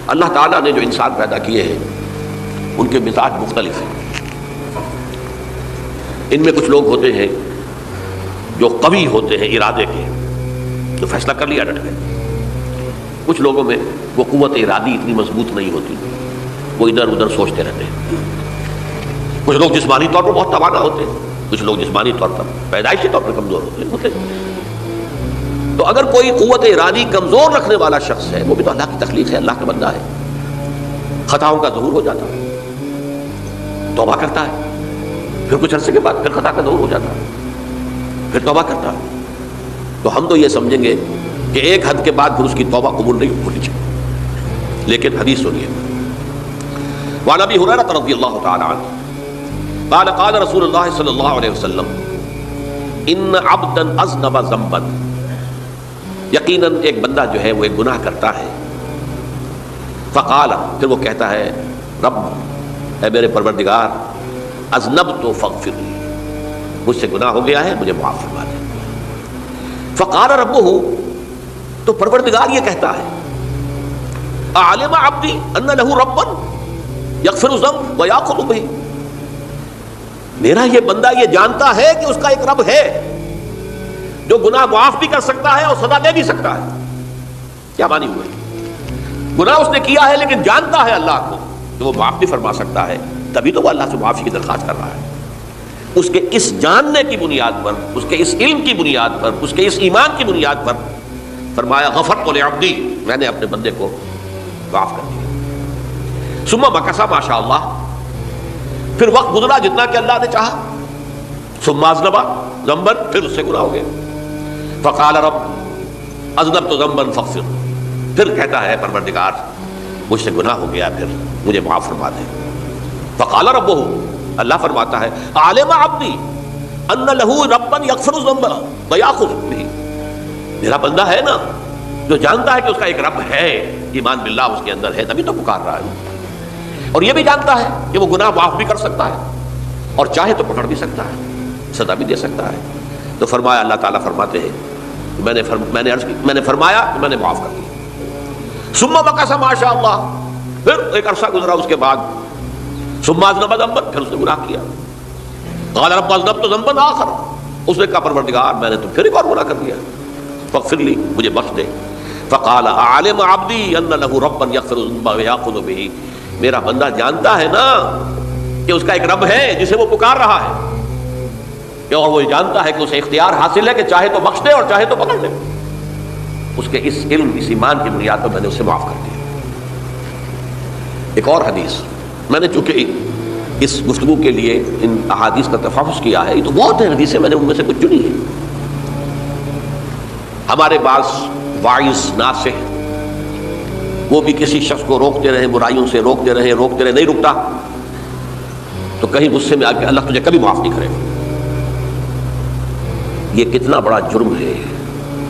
اللہ تعالیٰ نے جو انسان پیدا کیے ہیں ان کے مزاج مختلف ہیں. ان میں کچھ لوگ ہوتے ہیں جو قوی ہوتے ہیں ارادے کے، جو فیصلہ کر لیا ڈٹ گئے. کچھ لوگوں میں وہ قوت ارادی اتنی مضبوط نہیں ہوتی، وہ ادھر ادھر سوچتے رہتے ہیں. کچھ لوگ جسمانی طور پر بہت توانا ہوتے ہیں، کچھ لوگ جسمانی طور پر پیدائشی طور پر کمزور ہوتے ہیں. تو اگر کوئی قوت ارادی کمزور رکھنے والا شخص ہے، وہ بھی تو اللہ کی تخلیق ہے، اللہ کا بندہ ہے، خطاؤں کا ظہور ہو جاتا ہے، توبہ کرتا ہے، پھر کچھ عرصے کے بعد پھر خطا کا ظہور ہو جاتا ہے، پھر توبہ کرتا ہے. تو ہم تو یہ سمجھیں گے کہ ایک حد کے بعد پھر اس کی توبہ قبول نہیں ہونی چاہیے. لیکن حدیث سنیے. وعن ابی ہریرہ رضی اللہ تعالی عنہ قال قال رسول اللہ صلی اللہ علیہ وسلم ان عبدا اذنب ذنبا، یقیناً ایک بندہ جو ہے وہ ایک گناہ کرتا ہے. فقال، پھر وہ کہتا ہے رب، اے میرے پروردگار، اذنبت فاغفر لی، مجھ سے گناہ ہو گیا ہے، مجھے معاف فرما دے. فقال ربہ، تو پروردگار یہ کہتا ہے اعلم عبدی ان لہ ربا یغفر الذنب ویأخذ بہ، میرا یہ بندہ یہ جانتا ہے کہ اس کا ایک رب ہے جو گناہ معاف بھی کر سکتا ہے اور سزا دے بھی سکتا ہے. کیا معنی ہوئے؟ گناہ اس نے کیا ہے لیکن جانتا ہے اللہ کو کہ وہ معاف بھی فرما سکتا ہے، تبھی تو وہ اللہ سے معافی کی درخواست کر رہا ہے. اس کے اس جاننے کی بنیاد پر، اس کے اس علم کی بنیاد پر، اس کے اس ایمان کی بنیاد پر فرمایا غفرت لعبدی، میں نے اپنے بندے کو معاف کر دیا. ثم مکث ما شاء اللہ، پھر وقت گزرا جتنا کہ اللہ نے چاہا. ثم اذنب ذنبا، پھر اس سے گناہ ہو گیا. فقال رب اذنبت ذنبا فاغفر، پھر کہتا ہے پروردگار مجھ سے گناہ ہو گیا، پھر مجھے معاف فرما دے. فقال ربہ، اللہ فرماتا ہے عالم عبدی ان لہ ربا یغفر الذنب ویأخذ بہ، میرا بندہ ہے نا جو جانتا ہے کہ اس کا ایک رب ہے، ایمان باللہ اس کے اندر ہے، تبھی تو پکار رہا ہے. اور یہ بھی جانتا ہے کہ وہ گناہ معاف بھی کر سکتا ہے اور چاہے تو پکڑ بھی سکتا ہے، سزا بھی دے سکتا ہے. تو فرمایا، اللہ تعالیٰ فرماتے ہیں میں نے فرمایا کہ میں نے معاف کر دیا. ثم مکث ما شاء اللہ، پھر ایک عرصہ گزرا اس کے بعد. ثم اذنب ذنبا، پھر اس نے گناہ کیا. قال رب اذنبت ذنبا آخر، اس نے کہا پروردگار میں نے تو پھر ایک اور گناہ کر دیا، فاغفر لی، مجھے بخش دے. فقال اعلم عبدی ان لہ ربا یغفر الذنب ویأخذ بہ، میرا بندہ جانتا ہے نا کہ اس کا ایک رب ہے جسے وہ پکار رہا ہے، اور وہ جانتا ہے کہ اسے اختیار حاصل ہے کہ چاہے تو بخش دے اور چاہے تو پکڑ دے. اس کے اس علم، اس ایمان کی بنیاد پر میں نے اسے معاف کر دیا. ایک اور حدیث، میں نے چونکہ اس گفتگو کے لیے ان احادیث کا تفحص کیا ہے، یہ تو بہت ہیں حدیثیں، میں نے ان میں سے کچھ چنی ہیں. ہمارے بعض واعظ ناصح وہ بھی کسی شخص کو روکتے رہے، برائیوں سے روکتے رہے، نہیں رکتا تو کہیں غصے میں آ کے اللہ تجھے کبھی معاف نہیں کرے گا. یہ کتنا بڑا جرم ہے،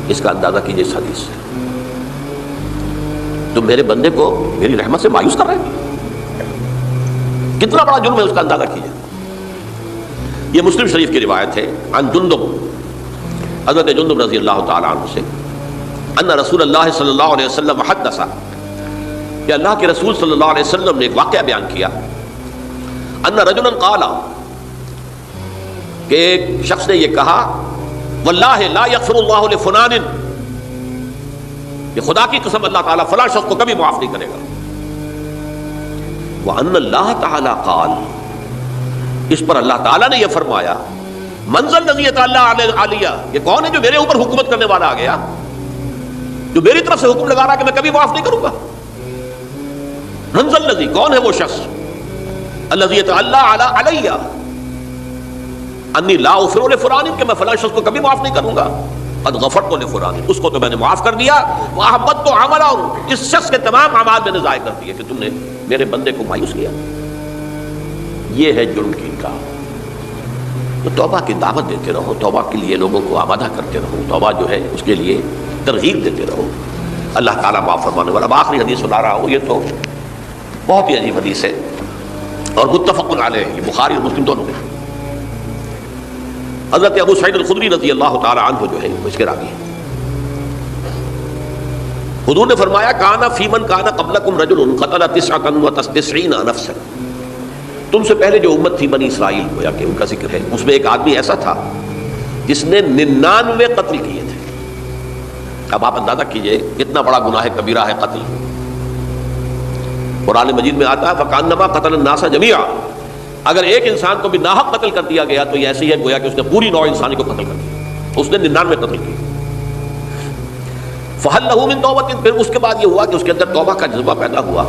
اس کا اندازہ کیجئے اس حدیث سے. تو میرے بندے کو میری رحمت سے مایوس کر رہے ہیں، کتنا بڑا جرم ہے اس کا اندازہ کیجئے. یہ مسلم شریف کی روایت ہے عن جندب، حضرت جندب رضی اللہ تعالی عنہ سے، ان رسول اللہ صلی اللہ علیہ وسلم حدث، کہ اللہ کے رسول صلی اللہ علیہ وسلم نے ایک واقعہ بیان کیا. ان رجلا قال، کہ ایک شخص نے یہ کہا واللہ لا یغفر اللہ لفلان، کہ خدا کی قسم اللہ تعالیٰ فلاں شخص کو کبھی معاف نہیں کرے گا. وان اللہ تعالیٰ قال، اس پر اللہ تعالیٰ نے یہ فرمایا من ذا الذی یتعالی علیہ، یہ کون ہے جو میرے اوپر حکومت کرنے والا آ گیا، جو میری طرف سے حکم لگا رہا کہ میں کبھی معاف نہیں کروں گا. من ذا الذی، کون ہے وہ شخص، الذی یتعالی علیہ انی لا اغفر لفلان، کہ میں فلاں شخص کو کبھی معاف نہیں کروں گا. قد غفرت لفلان، اس کو تو میں نے معاف کر دیا. واحبطت عملا، اس شخص کے تمام اعمال میں نے ضائع کر دیے کہ تم نے میرے بندے کو مایوس کیا. یہ ہے جرم کی انکار. تو توبہ کی دعوت دیتے رہو، توبہ کے لیے لوگوں کو آمادہ کرتے رہو، توبہ جو ہے اس کے لیے ترغیب دیتے رہو. اللہ تعالیٰ معاف فرمانے والا. اب آخری حدیث سنا رہا ہوں، یہ تو بہت ہی عجیب حدیث ہے اور متفق علیہ، یہ بخاری اور مسلم دونوں میں. حضرت ابو سعید الخدری رضی اللہ تعالی عنہ جو ہے وہ اس کے راوی ہیں. حضور نے فرمایا کانا فی من کانا قبلکم رجل قتل 99 نفسا، تم سے پہلے جو امت تھی بنی اسرائیل کو، یا کہ ان کا ذکر ہے، اس میں ایک آدمی ایسا تھا جس نے 99 قتل کیے تھے۔ اب آپ اندازہ کیجئے کتنا بڑا گناہ کبیرہ ہے قتل۔ قرآن مجید میں آتا ہے فَكَأَنَّمَا قَتَلَ النَّاسَ جَمِيعًا، اگر ایک انسان کو بھی ناحق قتل کر دیا گیا تو یہ ایسے ہی ہے گویا کہ اس نے پوری نوع انسانی کو قتل کر دیا، اس نے 99 قتل کیے۔ فَهَلْ لَهُ مِن تَوْبَةٍ، پھر اس کے بعد یہ ہوا کہ اس کے اندر توبہ کا جذبہ پیدا ہوا۔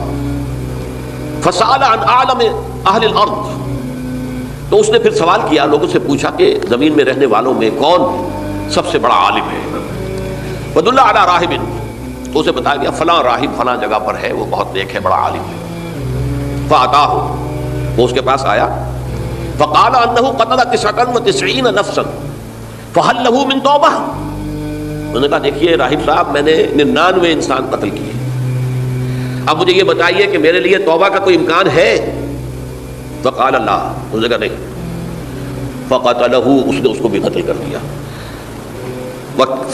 فَسَأَلَ عَنْ أَعْلَمِ أَهْلِ الْأَرْضِ، تو اس نے پھر سوال کیا، لوگوں سے پوچھا کہ زمین میں رہنے والوں میں کون سب سے بڑا عالم ہے۔ وَدُلَّ عَلَىٰ رَاهِبٍ، تو اسے بتایا گیا فلاں راہب فلاں جگہ پر ہے، وہ بہت نیک ہے، بڑا عالم ہے۔ فَأَتَاهُ، وہ اس کے پاس آیا، فَقَالَ أَنَّهُ قَتَلَ 99 نَفْسًا فَهَلْ لَهُ مِن تَوْبَةٍ، انہوں نے کہا دیکھیے راہب صاحب میں نے 99 انسان قتل کیے، اب مجھے یہ بتائیے کہ میرے لیے توبہ کا کوئی امکان ہے؟ فقال اللہ، اس نے کہا نہیں۔ فقتلہ، اس نے اس کو بھی قتل کر دیا۔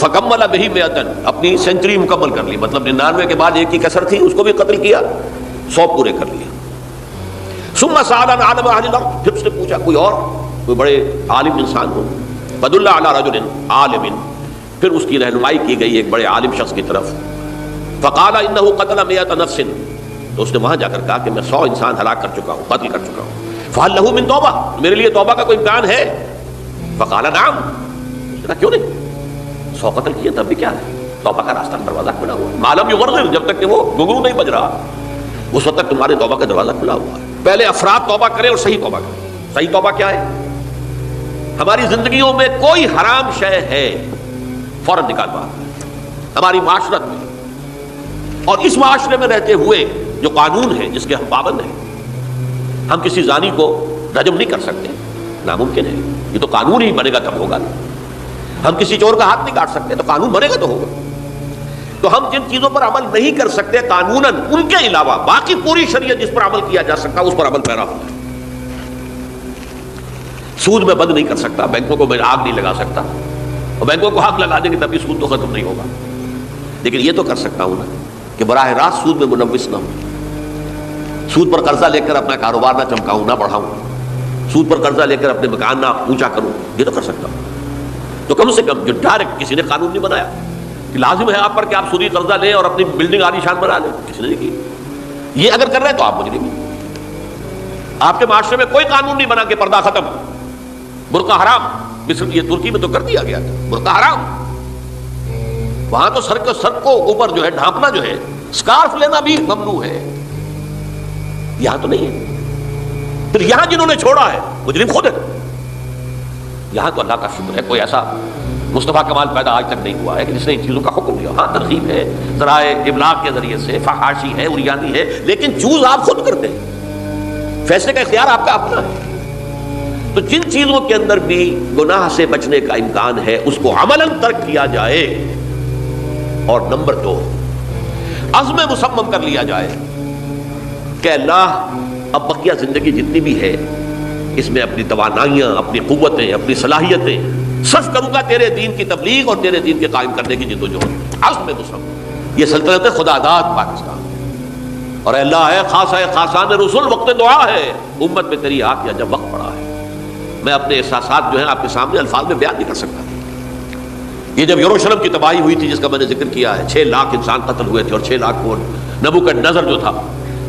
فکمل بہ مئتن، اپنی سینچری مکمل کر لی، مطلب 99 کے بعد ایک کی کسر تھی، اس کو بھی قتل کیا، 100 پورے کر لیا۔ ثم سأل عن عالم اہل الارض، پھر اس نے پوچھا کوئی اور کوئی بڑے عالم انسان ہو۔ فدل علی رجل عالم، پھر اس کی رہنمائی کی گئی ایک بڑے عالم شخص کی طرف۔ فقال انه قتل 100 نفس، تو اس نے وہاں جا کر کہا کہ میں 100 انسان ہلاک کر چکا ہوں، قتل کر چکا ہوں۔ فهل له من توبہ، میرے لیے توبہ کا کوئی امکان ہے؟ فقال نعم، اس نے کہا کیوں نہیں، 100 قتل کیے تب بھی کیا ہے، توبہ کا راستہ دروازہ کھلا ہوا ہے، معلوم یغرغر، جب تک کہ وہ گھنگرو نہیں بج رہا اس وقت تک تمہارے توبہ کا دروازہ کھلا ہوا ہے۔ پہلے افراد توبہ کریں اور صحیح توبہ کریں۔ صحیح توبہ کیا ہے؟ ہماری زندگیوں میں کوئی حرام شے ہے فوراً نکال باہر، ہماری معاشرت میں اور اس معاشرے میں رہتے ہوئے جو قانون ہے جس کے ہم پابند ہیں، ہم کسی زانی کو رجم نہیں کر سکتے، ناممکن ہے، یہ تو قانون ہی بنے گا تب ہوگا۔ ہم کسی چور کا ہاتھ نہیں کاٹ سکتے، تو قانون بنے گا تو ہوگا۔ تو ہم جن چیزوں پر عمل نہیں کر سکتے قانوناً، ان کے علاوہ باقی پوری شریعت جس پر عمل کیا جا سکتا اس پر عمل پیرا ہوتا ہے۔ سود میں بند نہیں کر سکتا، بینکوں کو میں آگ نہیں لگا سکتا، اور بینکوں کو آگ لگا دیں گے تبھی سود تو ختم نہیں ہوگا، لیکن یہ تو کر سکتا ہوں نا کہ براہ راست سود میں ملوث نہ ہوں، سود پر قرضہ لے کر اپنا کاروبار نہ چمکاؤں، نہ بڑھاؤں، سود پر قرضہ لے کر اپنے مکان نہ اونچا کروں، یہ تو کر سکتا ہوں۔ تو کم سے کم جو ڈائریکٹ کسی نے قانون نہیں بنایا کہ لازم ہے آپ پر کہ آپ سودی قرضہ لیں اور اپنی بلڈنگ عالی شان بنا لیں، کسی نے نہیں کی۔ یہ اگر کر رہے ہیں تو آپ مجرم ہیں۔ آپ کے معاشرے میں کوئی قانون نہیں بنا کہ پردہ ختم، برقع حرام، مصر یہ ترکی میں تو کر دیا گیا تھا برقع حرام، وہاں تو سر کو اوپر جو ہے ڈھانپنا جو ہے، سکارف لینا بھی ممنوع ہے، یہاں تو نہیں ہے۔ پھر یہاں جنہوں نے چھوڑا ہے مجرم خود ہے، یہاں تو اللہ کا شکر ہے کوئی ایسا مصطفیٰ کمال پیدا آج تک نہیں ہوا ہے کہ جس نے ان چیزوں کا حکم دیا۔ ہاں ترغیب ہے، ذرائع ابلاغ کے ذریعے سے، فحاشی ہے، اریانی ہے، لیکن چوز آپ خود کرتے ہیں، فیصلے کا اختیار آپ کا اپنا ہے۔ تو جن چیزوں کے اندر بھی گناہ سے بچنے کا امکان ہے اس کو عملاً ترک کیا جائے، اور نمبر 2 عزم مصمم کر لیا جائے کہ اللہ اب بقیہ زندگی جتنی بھی ہے اس میں اپنی توانائیاں، اپنی قوتیں، اپنی صلاحیتیں صرف کروں گا تیرے دین کی تبلیغ اور تیرے دین کے قائم کرنے کی جدوجہد۔ عزم مصمم، یہ سلطنت خدا داد پاکستان، اور اے اللہ ہے خاصہ خاصان رسول، وقت دعا ہے، امت میں تیری آ کیا جب وقت پڑا ہے۔ میں اپنے احساسات جو ہیں آپ کے سامنے الفاظ میں بیان نہیں کر سکتا۔ یہ جب یروشلم کی تباہی ہوئی تھی جس کا میں نے ذکر کیا ہے، 6 لاکھ انسان قتل ہوئے تھے، اور 6 لاکھ کو نبوکدنضر جو تھا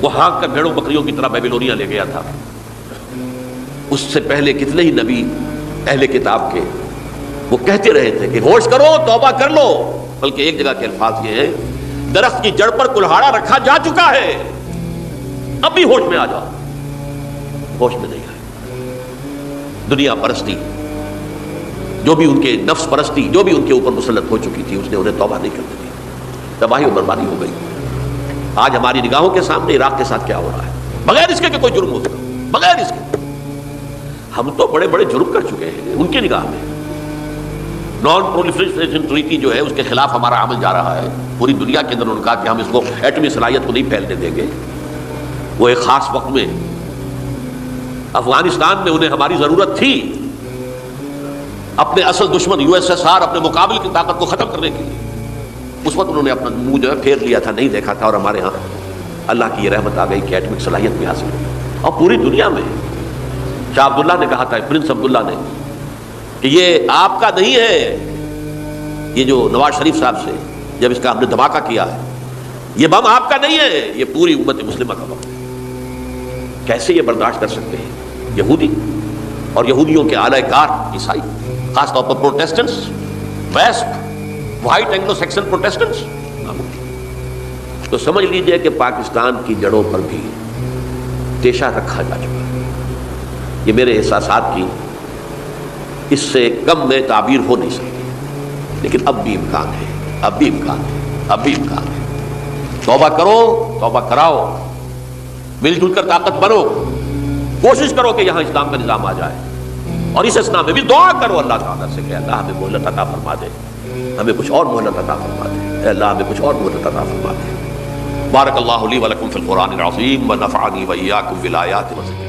وہ ہانک کر بھیڑوں بکریوں کی طرح بیبیلونیا لے گیا تھا۔ اس سے پہلے کتنے ہی نبی اہل کتاب کے وہ کہتے رہے تھے کہ ہوش کرو، توبہ کر لو، بلکہ ایک جگہ کے الفاظ یہ ہیں درخت کی جڑ پر کلہاڑا رکھا جا چکا ہے، اب بھی ہوش میں آ جاؤ، ہوش میں نہیں آئے۔ دنیا پرستی جو بھی ان کے نفس پرستی جو بھی ان کے اوپر مسلط ہو چکی تھی، اس نے انہیں توبہ نہیں کرنے دی، تباہی و بربادی ہو گئی۔ آج ہماری نگاہوں کے سامنے عراق کے ساتھ کیا ہو رہا ہے، بغیر اس کے کہ کوئی جرم ہو سکتا، بغیر اس کے ہم تو بڑے بڑے جرم کر چکے ہیں ان کی نگاہ میں۔ نان پرولیفریشن ٹریٹی جو ہے اس کے خلاف ہمارا عمل جا رہا ہے پوری دنیا کے اندر، انہوں نے کہا کہ ہم اس کو ایٹمی صلاحیت کو نہیں پھیلنے دیں گے۔ وہ ایک خاص وقت میں افغانستان میں انہیں ہماری ضرورت تھی اپنے اصل دشمن USSR اپنے مقابل کی طاقت کو ختم کرنے کے لیے، اس وقت انہوں نے اپنا منہ جو ہے پھیر لیا تھا، نہیں دیکھا تھا، اور ہمارے ہاں اللہ کی یہ رحمت آ گئی کہ ایٹمک صلاحیت بھی حاصل ہوئی، اور پوری دنیا میں شاہ عبداللہ نے کہا تھا، پرنس عبداللہ نے، کہ یہ آپ کا نہیں ہے، یہ جو نواز شریف صاحب سے جب اس کا ہم نے دھماکہ کیا ہے، یہ بم آپ کا نہیں ہے، یہ پوری امت مسلمہ کا بم ہے۔ کیسے یہ برداشت کر سکتے ہیں یہودی اور یہودیوں کے اعلی کار عیسائی، خاص طور پر Protestants, west white Anglo Saxon Protestants? تو سمجھ لیجئے کہ پاکستان کی جڑوں پر بھی تیشہ رکھا جا چکا ہے۔ یہ میرے احساسات کی اس سے کم میں تعبیر ہو نہیں سکتی، لیکن اب بھی امکان ہے، اب بھی امکان ہے، اب بھی امکان ہے۔ توبہ کرو، توبہ کراؤ، مل جل کر طاقت بنو، کوشش کرو کہ یہاں اسلام کا نظام آ جائے، اور اس اسلام میں بھی دعا کرو اللہ تعالیٰ سے کہ اللہ ہمیں مہلت عطا فرما دے، ہمیں کچھ اور مہلت عطا فرما دے، اے اللہ ہمیں کچھ اور مہلت عطا فرما دے۔ بارک اللہ لی ولکم فی القرآن العظیم ونفعنی وإیاکم بالآیات و ذکر